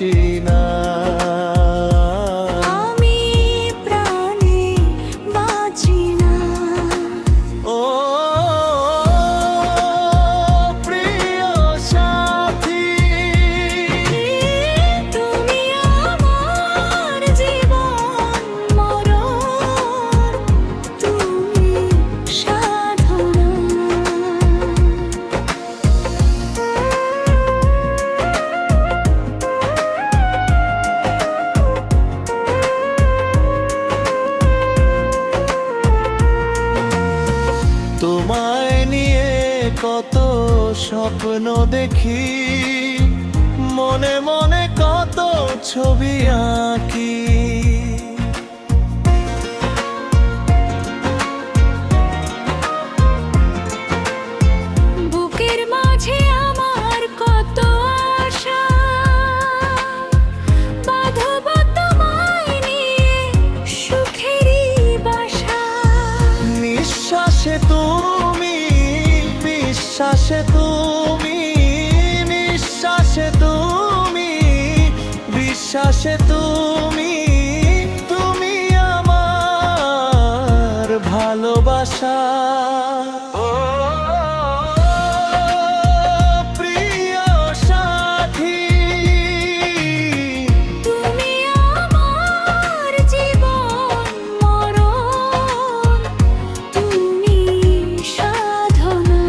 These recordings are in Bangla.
বাঁচি না। আমি প্রাণে বাঁচি না। ও প্রিয় সাথী, তুমি আমার জীবন মরণ, তুমি সাধনা। তোমায় নিয়ে কত স্বপ্ন দেখি, মনে মনে কত ছবি আঁকি। বুকের মাঝে আমার কত আশা, বাঁধব তোমায় নিয়ে সুখেরই বাসা। নিঃশ্বাসে তুমি, বিশ্বাসে তুমি, নিঃশ্বাসে তুমি, বিশ্বাসে তুমি, তুমি আমার ভালোবাসা। প্রিয় সাথী, তুমি আমার জীবন মরণ, তুমি সাধনা।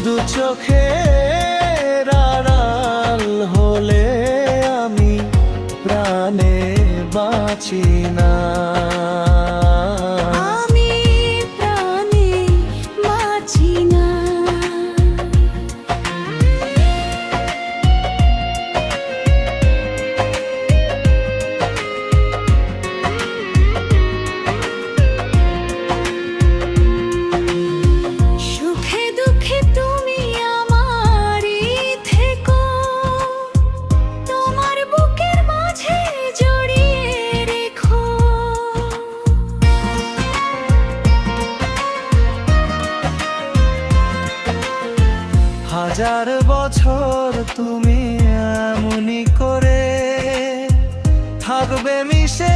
দু চোখের আড়াল হলে আমি প্রাণে বাঁচি না। আমি প্রাণে বাঁচি না। সুখে দুঃখে তুমি আমারই থেকো, তোমার বুকের মাঝে জড়িয়ে রেখো। হাজার বছর তুমি এমনি করে থাকবে মিশে